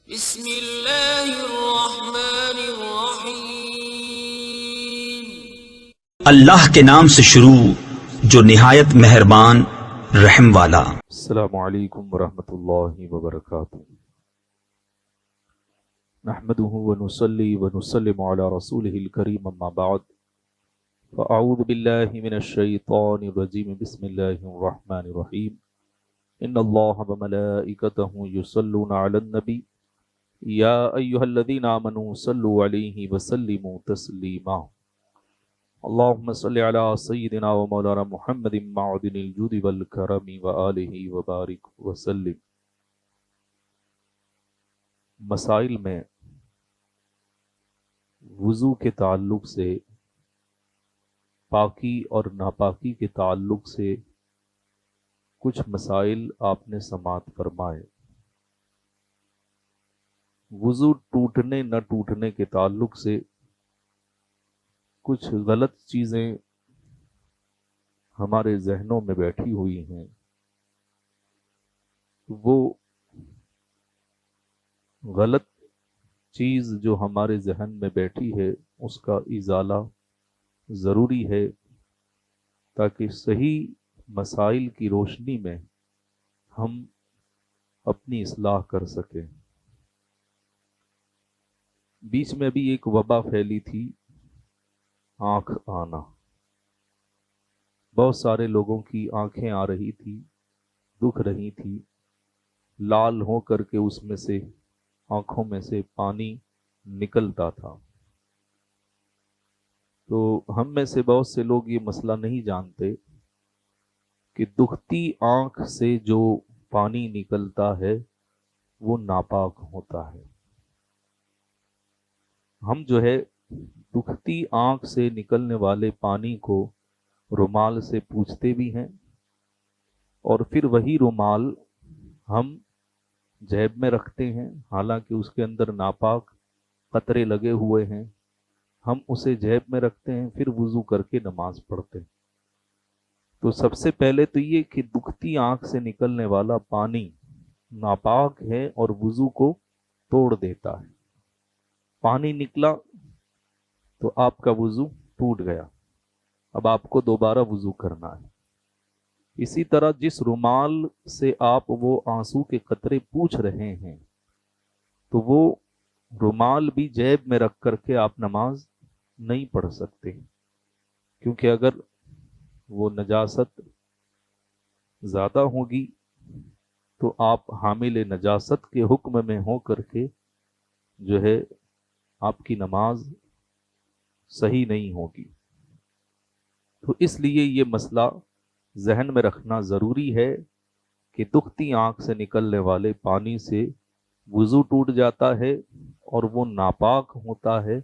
بسم اللہ الرحمن الرحیم۔ اللہ کے نام سے شروع جو نہایت مہربان رحم والا۔ السلام علیکم ورحمۃ اللہ وبرکاتہ۔ نحمده ونصلي ونسلم على رسوله الكريم اما بعد فاعوذ باللہ من الشیطان الرجیم بسم اللہ الرحمن الرحیم۔ ان اللہ وملائکته یصلون علی النبی یا ایہا الذین آمنوا صلوا علیہ وسلموا تسلیما۔ اللہم صل علی سیدنا و مولانا محمد معدن الجود والکرم وآلہ وبارک وسلم۔ مسائل میں وضو کے تعلق سے، پاکی اور ناپاکی کے تعلق سے کچھ مسائل آپ نے سماعت فرمائے۔ وضو ٹوٹنے نہ ٹوٹنے کے تعلق سے کچھ غلط چیزیں ہمارے ذہنوں میں بیٹھی ہوئی ہیں، وہ غلط چیز جو ہمارے ذہن میں بیٹھی ہے اس کا ازالہ ضروری ہے تاکہ صحیح مسائل کی روشنی میں ہم اپنی اصلاح کر سکیں۔ بیچ میں بھی ایک وبا پھیلی تھی، آنکھ آنا۔ بہت سارے لوگوں کی آنکھیں آ رہی تھی، دکھ رہی تھی، لال ہو کر کے اس میں سے آنکھوں میں سے پانی نکلتا تھا۔ تو ہم میں سے بہت سے لوگ یہ مسئلہ نہیں جانتے کہ دکھتی آنکھ سے جو پانی نکلتا ہے وہ ناپاک ہوتا ہے۔ ہم جو ہے دکھتی آنکھ سے نکلنے والے پانی کو رومال سے پوچھتے بھی ہیں، اور پھر وہی رومال ہم جیب میں رکھتے ہیں، حالانکہ اس کے اندر ناپاک قطرے لگے ہوئے ہیں، ہم اسے جیب میں رکھتے ہیں، پھر وضو کر کے نماز پڑھتے ہیں۔ تو سب سے پہلے تو یہ کہ دکھتی آنکھ سے نکلنے والا پانی ناپاک ہے اور وضو کو توڑ دیتا ہے۔ پانی نکلا تو آپ کا وضو ٹوٹ گیا، اب آپ کو دوبارہ وضو کرنا ہے۔ اسی طرح جس رومال سے آپ وہ آنسو کے قطرے پوچھ رہے ہیں تو وہ رومال بھی جیب میں رکھ کر کے آپ نماز نہیں پڑھ سکتے، کیونکہ اگر وہ نجاست زیادہ ہوگی تو آپ حامل نجاست کے حکم میں ہو کر کے جو ہے آپ کی نماز صحیح نہیں ہوگی۔ تو اس لیے یہ مسئلہ ذہن میں رکھنا ضروری ہے کہ دکھتی آنکھ سے نکلنے والے پانی سے وضو ٹوٹ جاتا ہے اور وہ ناپاک ہوتا ہے۔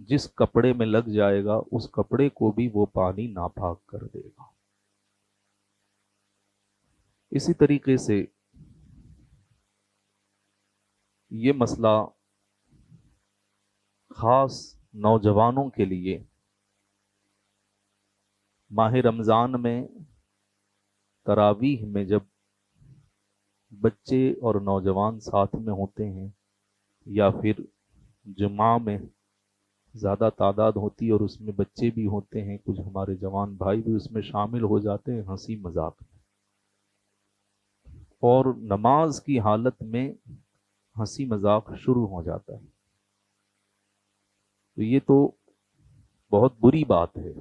جس کپڑے میں لگ جائے گا اس کپڑے کو بھی وہ پانی ناپاک کر دے گا۔ اسی طریقے سے یہ مسئلہ خاص نوجوانوں کے لیے ماہ رمضان میں تراویح میں جب بچے اور نوجوان ساتھ میں ہوتے ہیں، یا پھر جمعہ میں زیادہ تعداد ہوتی ہے اور اس میں بچے بھی ہوتے ہیں، کچھ ہمارے جوان بھائی بھی اس میں شامل ہو جاتے ہیں ہنسی مذاق میں، اور نماز کی حالت میں ہنسی مذاق شروع ہو جاتا ہے۔ تو یہ تو بہت بری بات ہے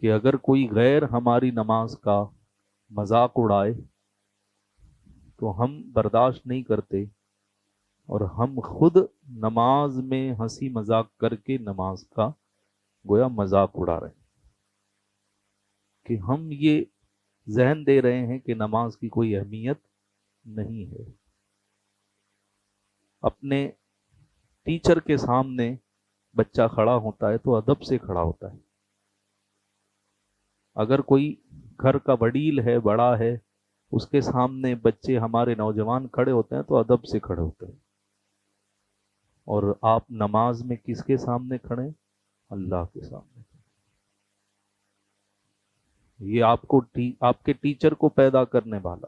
کہ اگر کوئی غیر ہماری نماز کا مذاق اڑائے تو ہم برداشت نہیں کرتے، اور ہم خود نماز میں ہنسی مذاق کر کے نماز کا گویا مذاق اڑا رہے ہیں، کہ ہم یہ ذہن دے رہے ہیں کہ نماز کی کوئی اہمیت نہیں ہے۔ اپنے ٹیچر کے سامنے بچہ کھڑا ہوتا ہے تو ادب سے کھڑا ہوتا ہے۔ اگر کوئی گھر کا وڈیل ہے، بڑا ہے، اس کے سامنے بچے ہمارے نوجوان کھڑے ہوتے ہیں تو ادب سے کھڑے ہوتے ہیں۔ اور آپ نماز میں کس کے سامنے کھڑے؟ اللہ کے سامنے۔ یہ آپ کے ٹیچر کو پیدا کرنے والا،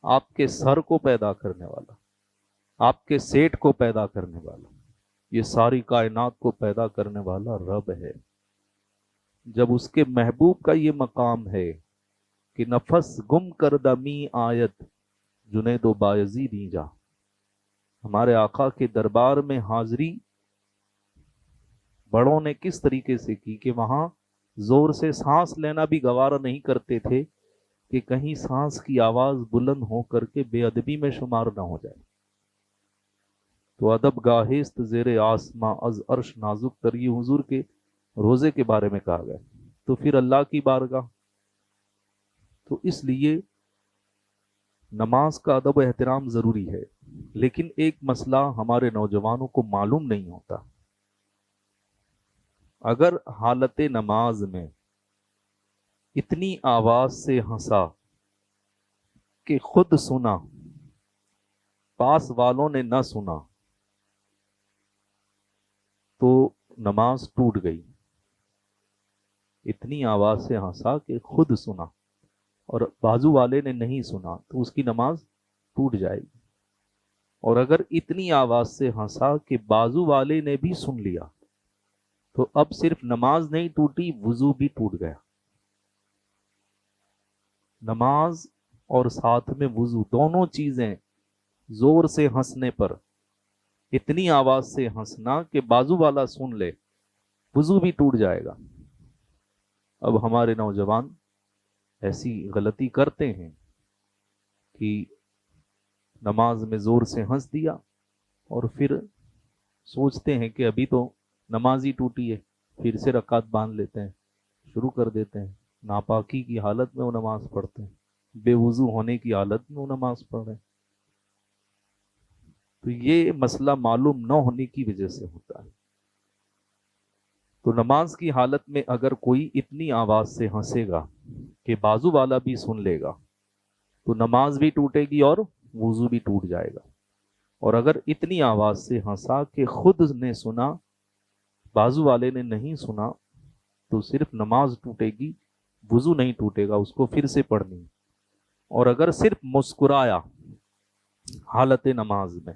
آپ کے سر کو پیدا کرنے والا، آپ کے سیٹ کو پیدا کرنے والا، یہ ساری کائنات کو پیدا کرنے والا رب ہے۔ جب اس کے محبوب کا یہ مقام ہے کہ نفس گم کردمی آیت جنید و بایزید جا، ہمارے آقا کے دربار میں حاضری بڑوں نے کس طریقے سے کی کہ وہاں زور سے سانس لینا بھی گوارا نہیں کرتے تھے کہ کہیں سانس کی آواز بلند ہو کر کے بے ادبی میں شمار نہ ہو جائے۔ تو ادب گاہست زیر آسماں از عرش نازک تر، یہ حضور کے روزے کے بارے میں کہا گیا۔ تو پھر اللہ کی بارگاہ، تو اس لیے نماز کا ادب و احترام ضروری ہے، لیکن ایک مسئلہ ہمارے نوجوانوں کو معلوم نہیں ہوتا۔ اگر حالت نماز میں اتنی آواز سے ہنسا کہ خود سنا، پاس والوں نے نہ سنا، تو نماز ٹوٹ گئی۔ اتنی آواز سے ہنسا کہ خود سنا اور بازو والے نے نہیں سنا تو اس کی نماز ٹوٹ جائے گی۔ اور اگر اتنی آواز سے ہنسا کہ بازو والے نے بھی سن لیا تو اب صرف نماز نہیں ٹوٹی، وضو بھی ٹوٹ گیا۔ نماز اور ساتھ میں وضو، دونوں چیزیں زور سے ہنسنے پر، اتنی آواز سے ہنسنا کہ بازو والا سن لے، وضو بھی ٹوٹ جائے گا۔ اب ہمارے نوجوان ایسی غلطی کرتے ہیں کہ نماز میں زور سے ہنس دیا اور پھر سوچتے ہیں کہ ابھی تو نماز ہی ٹوٹی ہے، پھر سے رکعت باندھ لیتے ہیں، شروع کر دیتے ہیں۔ ناپاکی کی حالت میں وہ نماز پڑھتے ہیں، بے وضو ہونے کی حالت میں وہ نماز پڑھ رہے ہیں۔ تو یہ مسئلہ معلوم نہ ہونے کی وجہ سے ہوتا ہے۔ تو نماز کی حالت میں اگر کوئی اتنی آواز سے ہنسے گا کہ بازو والا بھی سن لے گا تو نماز بھی ٹوٹے گی اور وضو بھی ٹوٹ جائے گا۔ اور اگر اتنی آواز سے ہنسا کہ خود نے سنا، بازو والے نے نہیں سنا، تو صرف نماز ٹوٹے گی، وضو نہیں ٹوٹے گا، اس کو پھر سے پڑھنی۔ اور اگر صرف مسکرایا حالت نماز میں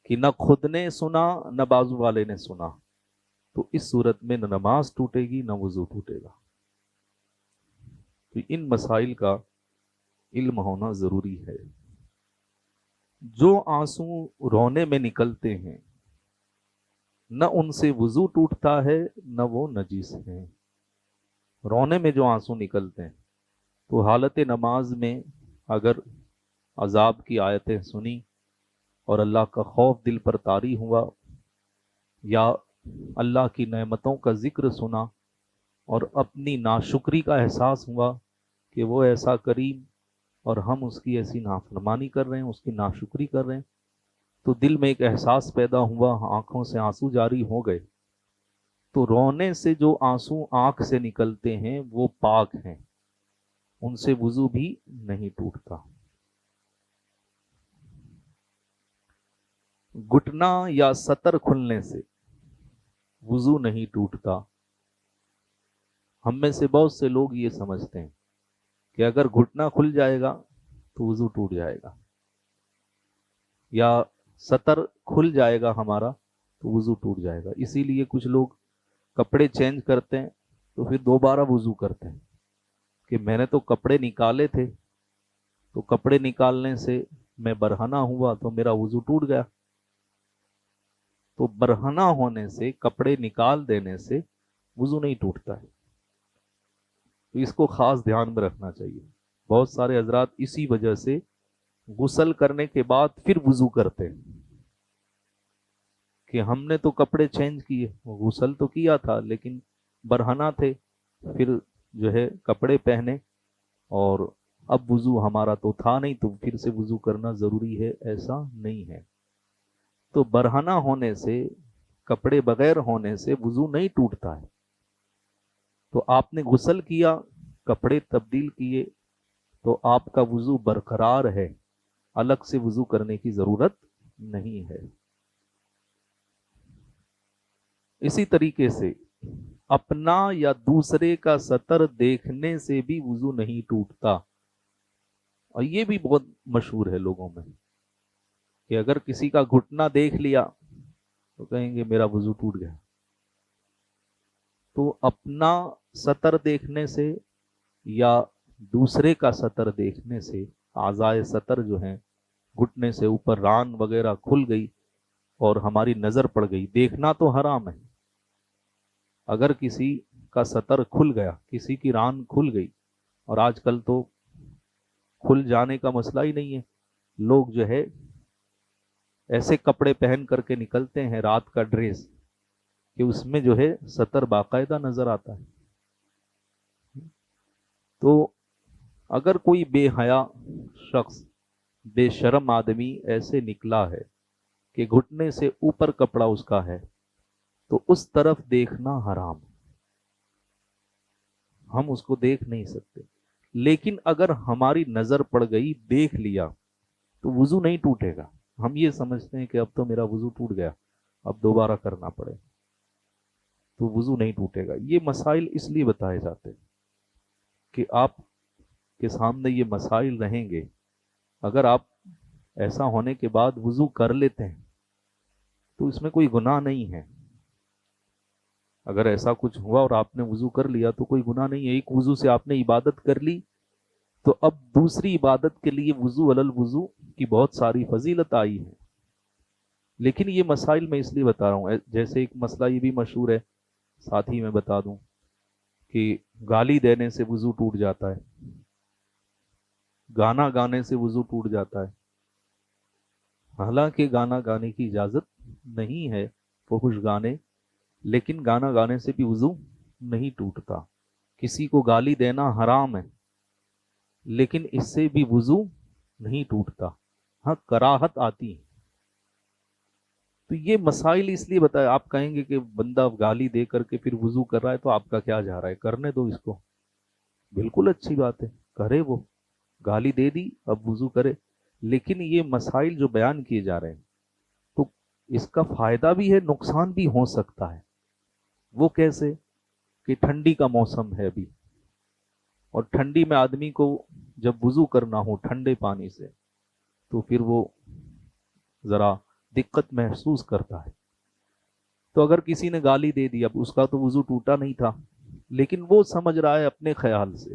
کہ نہ خود نے سنا نہ بازو والے نے سنا، تو اس صورت میں نہ نماز ٹوٹے گی نہ وضو ٹوٹے گا۔ تو ان مسائل کا علم ہونا ضروری ہے۔ جو آنسو رونے میں نکلتے ہیں نہ ان سے وضو ٹوٹتا ہے نہ وہ نجس ہیں۔ رونے میں جو آنسو نکلتے ہیں تو حالت نماز میں اگر عذاب کی آیتیں سنی اور اللہ کا خوف دل پر طاری ہوا، یا اللہ کی نعمتوں کا ذکر سنا اور اپنی ناشکری کا احساس ہوا کہ وہ ایسا کریم اور ہم اس کی ایسی نافرمانی کر رہے ہیں، اس کی ناشکری کر رہے ہیں، تو دل میں ایک احساس پیدا ہوا، آنکھوں سے آنسو جاری ہو گئے، تو رونے سے جو آنسو آنکھ سے نکلتے ہیں وہ پاک ہیں، ان سے وضو بھی نہیں ٹوٹتا۔ گھٹنا یا سطر کھلنے سے وضو نہیں ٹوٹتا۔ ہم میں سے بہت سے لوگ یہ سمجھتے ہیں کہ اگر گھٹنا کھل جائے گا تو وضو ٹوٹ جائے گا، یا سطر کھل جائے گا ہمارا تو وضو ٹوٹ جائے گا۔ اسی لیے کچھ لوگ کپڑے چینج کرتے ہیں تو پھر دوبارہ وضو کرتے ہیں کہ میں نے تو کپڑے نکالے تھے، تو کپڑے نکالنے سے میں برہنہ ہوا تو میرا وضو ٹوٹ گیا۔ تو برہنہ ہونے سے، کپڑے نکال دینے سے وضو نہیں ٹوٹتا ہے۔ تو اس کو خاص دھیان میں رکھنا چاہیے۔ بہت سارے حضرات اسی وجہ سے غسل کرنے کے بعد پھر وضو کرتے ہیں کہ ہم نے تو کپڑے چینج کیے، غسل تو کیا تھا لیکن برہنہ تھے، پھر جو ہے کپڑے پہنے اور اب وضو ہمارا تو تھا نہیں تو پھر سے وضو کرنا ضروری ہے۔ ایسا نہیں ہے۔ تو برہنہ ہونے سے، کپڑے بغیر ہونے سے وضو نہیں ٹوٹتا ہے۔ تو آپ نے غسل کیا، کپڑے تبدیل کیے تو آپ کا وضو برقرار ہے، الگ سے وضو کرنے کی ضرورت نہیں ہے۔ اسی طریقے سے اپنا یا دوسرے کا سطر دیکھنے سے بھی وضو نہیں ٹوٹتا، اور یہ بھی بہت مشہور ہے لوگوں میں کہ اگر کسی کا گھٹنا دیکھ لیا تو کہیں گے میرا وضو ٹوٹ گیا. تو اپنا سطر دیکھنے سے یا دوسرے کا سطر دیکھنے سے اعضائے سطر جو ہیں گھٹنے سے اوپر ران وغیرہ کھل گئی اور ہماری نظر پڑ گئی. دیکھنا تو حرام ہے. اگر کسی کا سطر کھل گیا, کسی کی ران کھل گئی, اور آج کل تو کھل جانے کا مسئلہ ہی نہیں ہے, لوگ جو ہے ایسے کپڑے پہن کر کے نکلتے ہیں رات کا ڈریس کہ اس میں جو ہے سطر باقاعدہ نظر آتا ہے. تو اگر کوئی بے حیا شخص, بے شرم آدمی ایسے نکلا ہے کہ گھٹنے سے اوپر کپڑا اس کا ہے, تو اس طرف دیکھنا حرام, ہم اس کو دیکھ نہیں سکتے. لیکن اگر ہماری نظر پڑ گئی, دیکھ لیا, تو وضو نہیں ٹوٹے گا. ہم یہ سمجھتے ہیں کہ اب تو میرا وضو ٹوٹ گیا, اب دوبارہ کرنا پڑے, تو وضو نہیں ٹوٹے گا. یہ مسائل اس لیے بتائے جاتے ہیں کہ آپ کے سامنے یہ مسائل رہیں گے. اگر آپ ایسا ہونے کے بعد وضو کر لیتے ہیں تو اس میں کوئی گناہ نہیں ہے. اگر ایسا کچھ ہوا اور آپ نے وضو کر لیا تو کوئی گناہ نہیں ہے. ایک وضو سے آپ نے عبادت کر لی, تو اب دوسری عبادت کے لیے وضو علی الوضو کی بہت ساری فضیلت آئی ہے. لیکن یہ مسائل میں اس لیے بتا رہا ہوں, جیسے ایک مسئلہ یہ بھی مشہور ہے, ساتھ ہی میں بتا دوں کہ گالی دینے سے وضو ٹوٹ جاتا ہے, گانا گانے سے وضو ٹوٹ جاتا ہے. حالانکہ گانا گانے کی اجازت نہیں ہے, فحش گانے, لیکن گانا گانے سے بھی وضو نہیں ٹوٹتا. کسی کو گالی دینا حرام ہے, لیکن اس سے بھی وضو نہیں ٹوٹتا. ہاں, کراہت آتی ہے. تو یہ مسائل اس لیے بتایا. آپ کہیں گے کہ بندہ گالی دے کر کے پھر وضو کر رہا ہے تو آپ کا کیا جا رہا ہے, کرنے دو اس کو, بالکل اچھی بات ہے, کرے. وہ گالی دے دی, اب وضو کرے. لیکن یہ مسائل جو بیان کیے جا رہے ہیں تو اس کا فائدہ بھی ہے, نقصان بھی ہو سکتا ہے. وہ کیسے کہ ٹھنڈی کا موسم ہے ابھی, اور ٹھنڈی میں آدمی کو جب وضو کرنا ہو ٹھنڈے پانی سے تو پھر وہ ذرا دقت محسوس کرتا ہے. تو اگر کسی نے گالی دے دی, اب اس کا تو وضو ٹوٹا نہیں تھا, لیکن وہ سمجھ رہا ہے اپنے خیال سے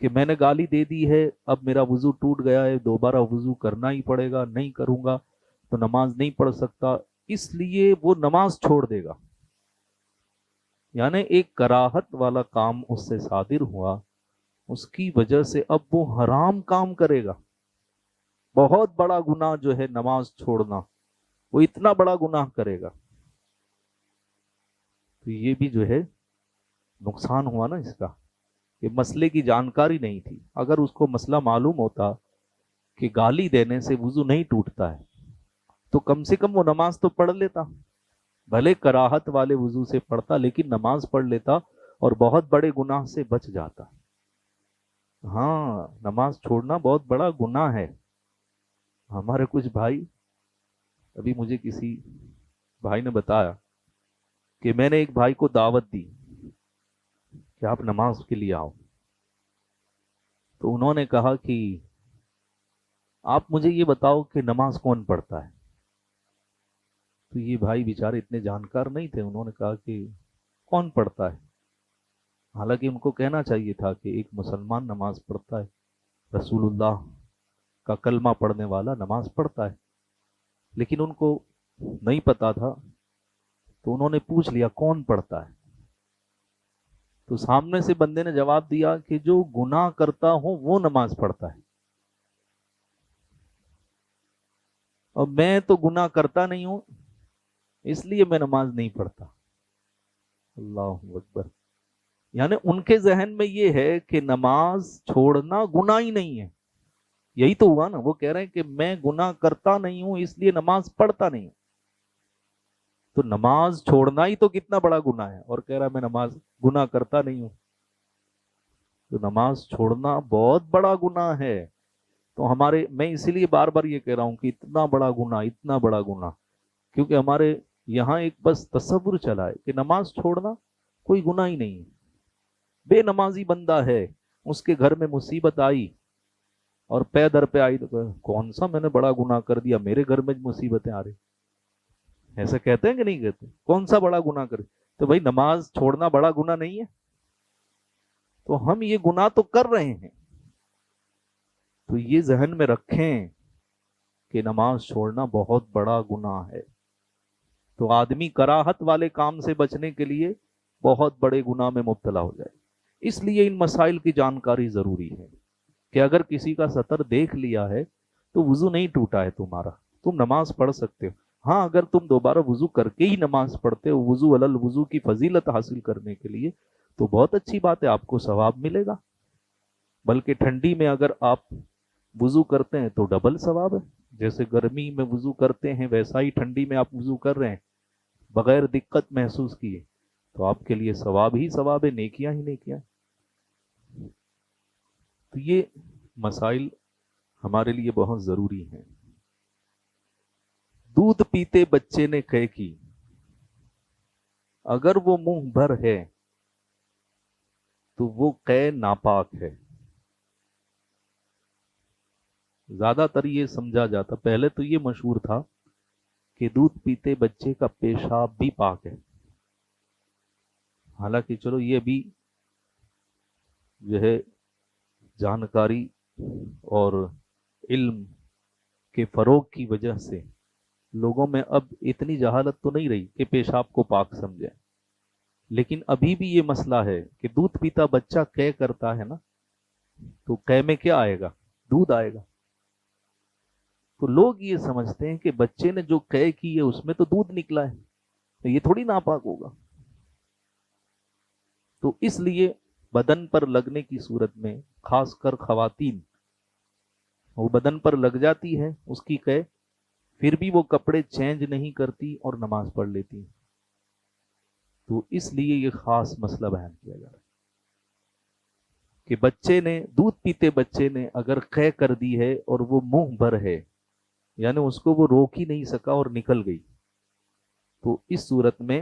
کہ میں نے گالی دے دی ہے, اب میرا وضو ٹوٹ گیا ہے, دوبارہ وضو کرنا ہی پڑے گا, نہیں کروں گا تو نماز نہیں پڑھ سکتا, اس لیے وہ نماز چھوڑ دے گا. یعنی ایک کراہت والا کام اس سے صادر ہوا, اس کی وجہ سے اب وہ حرام کام کرے گا. بہت بڑا گناہ جو ہے نماز چھوڑنا, وہ اتنا بڑا گناہ کرے گا. تو یہ بھی جو ہے نقصان ہوا نا اس کا, کہ مسئلے کی جانکاری نہیں تھی. اگر اس کو مسئلہ معلوم ہوتا کہ گالی دینے سے وضو نہیں ٹوٹتا ہے تو کم سے کم وہ نماز تو پڑھ لیتا, بھلے کراہت والے وضو سے پڑھتا, لیکن نماز پڑھ لیتا اور بہت بڑے گناہ سے بچ جاتا. ہاں, نماز چھوڑنا بہت بڑا گناہ ہے. ہمارے کچھ بھائی, ابھی مجھے کسی بھائی نے بتایا کہ میں نے ایک بھائی کو دعوت دی کہ آپ نماز کے لیے آؤ, تو انہوں نے کہا کہ آپ مجھے یہ بتاؤ کہ نماز کون پڑھتا ہے. تو یہ بھائی بیچارے اتنے جانکار نہیں تھے, انہوں نے کہا کہ کون پڑھتا ہے. حالانکہ ان کو کہنا چاہیے تھا کہ ایک مسلمان نماز پڑھتا ہے, رسول اللہ کا کلمہ پڑھنے والا نماز پڑھتا ہے, لیکن ان کو نہیں پتا تھا. تو انہوں نے پوچھ لیا کون پڑھتا ہے, تو سامنے سے بندے نے جواب دیا کہ جو گناہ کرتا ہو وہ نماز پڑھتا ہے, اور میں تو گناہ کرتا نہیں ہوں اس لیے میں نماز نہیں پڑھتا. اللہ اکبر. یعنی ان کے ذہن میں یہ ہے کہ نماز چھوڑنا گناہ ہی نہیں ہے. یہی تو ہوا نا, وہ کہہ رہے ہیں کہ میں گناہ کرتا نہیں ہوں اس لیے نماز پڑھتا نہیں ہوں. تو نماز چھوڑنا ہی تو کتنا بڑا گناہ ہے, اور کہہ رہا ہے میں نماز گناہ کرتا نہیں ہوں. تو نماز چھوڑنا بہت بڑا گناہ ہے. تو ہمارے, میں اسی لیے بار بار یہ کہہ رہا ہوں کہ اتنا بڑا گناہ, اتنا بڑا گناہ, کیونکہ ہمارے یہاں ایک بس تصور چلا ہے کہ نماز چھوڑنا کوئی گناہ ہی نہیں ہے. بے نمازی بندہ ہے, اس کے گھر میں مصیبت آئی اور پے در پہ آئی تو کون سا میں نے بڑا گناہ کر دیا، میرے گھر میں مصیبتیں آ رہی، ایسا کہتے ہیں کہ نہیں کہتے؟ کون سا بڑا گناہ کر، تو بھائی نماز چھوڑنا بڑا گناہ نہیں ہے؟ تو ہم یہ گناہ تو کر رہے ہیں، تو یہ ذہن میں رکھیں کہ نماز چھوڑنا بہت بڑا گناہ ہے۔ تو آدمی کراہت والے کام سے بچنے کے لیے بہت بڑے گناہ میں مبتلا ہو جائے۔ اس لیے ان مسائل کی جانکاری ضروری ہے کہ اگر کسی کا سطر دیکھ لیا ہے تو وضو نہیں ٹوٹا ہے تمہارا، تم نماز پڑھ سکتے ہو۔ ہاں اگر تم دوبارہ وضو کر کے ہی نماز پڑھتے ہو وضو علی الوضو کی فضیلت حاصل کرنے کے لیے، تو بہت اچھی بات ہے، آپ کو ثواب ملے گا۔ بلکہ ٹھنڈی میں اگر آپ وضو کرتے ہیں تو ڈبل ثواب ہے، جیسے گرمی میں وضو کرتے ہیں ویسا ہی ٹھنڈی میں آپ وضو کر رہے ہیں بغیر دقت محسوس کیے، تو آپ کے لیے ثواب ہی ثواب ہے، نیکیاں ہی نیکیاں۔ تو یہ مسائل ہمارے لیے بہت ضروری ہیں۔ دودھ پیتے بچے نے قے کی، اگر وہ منہ بھر ہے تو وہ قے ناپاک ہے۔ زیادہ تر یہ سمجھا جاتا، پہلے تو یہ مشہور تھا کہ دودھ پیتے بچے کا پیشاب بھی پاک ہے، حالانکہ چلو یہ بھی جو ہے جانکاری اور علم کے فروغ کی وجہ سے لوگوں میں اب اتنی جہالت تو نہیں رہی کہ پیشاب کو پاک سمجھیں، لیکن ابھی بھی یہ مسئلہ ہے کہ دودھ پیتا بچہ قے کرتا ہے نا، تو قے میں کیا آئے گا؟ دودھ آئے گا۔ تو لوگ یہ سمجھتے ہیں کہ بچے نے جو قے کی ہے اس میں تو دودھ نکلا ہے، تو یہ تھوڑی ناپاک ہوگا۔ تو اس لیے بدن پر لگنے کی صورت میں خاص کر خواتین، وہ بدن پر لگ جاتی ہے اس کی قے، پھر بھی وہ کپڑے چینج نہیں کرتی اور نماز پڑھ لیتی، تو اس لیے یہ خاص مسئلہ بیان کیا جا رہا ہے کہ بچے نے، دودھ پیتے بچے نے اگر قے کر دی ہے اور وہ منہ بھر ہے، یعنی اس کو وہ روک ہی نہیں سکا اور نکل گئی، تو اس صورت میں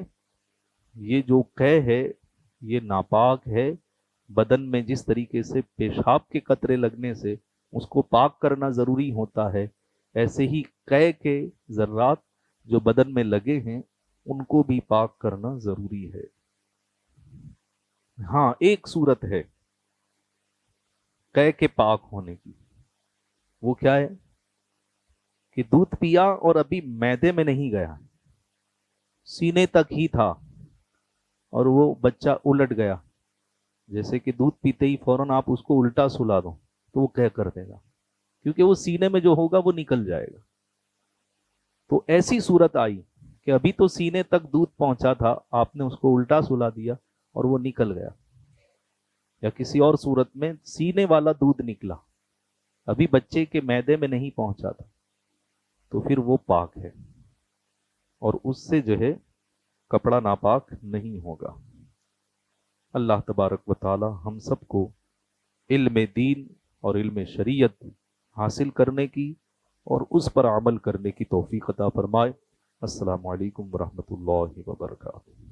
یہ جو قے ہے یہ ناپاک ہے۔ بدن میں جس طریقے سے پیشاب کے قطرے لگنے سے اس کو پاک کرنا ضروری ہوتا ہے، ایسے ہی قے کے ذرات جو بدن میں لگے ہیں ان کو بھی پاک کرنا ضروری ہے۔ ہاں ایک صورت ہے قے کے پاک ہونے کی، وہ کیا ہے کہ دودھ پیا اور ابھی معدے میں نہیں گیا، سینے تک ہی تھا اور وہ بچہ الٹ گیا، جیسے کہ دودھ پیتے ہی فوراً آپ اس کو الٹا سلا دو تو وہ قے کر دے گا، کیونکہ وہ سینے میں جو ہوگا وہ نکل جائے گا۔ تو ایسی صورت آئی کہ ابھی تو سینے تک دودھ پہنچا تھا، آپ نے اس کو الٹا سلا دیا اور وہ نکل گیا، یا کسی اور صورت میں سینے والا دودھ نکلا، ابھی بچے کے معدے میں نہیں پہنچا تھا، تو پھر وہ پاک ہے اور اس سے جو ہے کپڑا ناپاک نہیں ہوگا۔ اللہ تبارک و تعالی ہم سب کو علم دین اور علم شریعت حاصل کرنے کی اور اس پر عمل کرنے کی توفیق عطا فرمائے۔ السلام علیکم ورحمۃ اللہ وبرکاتہ۔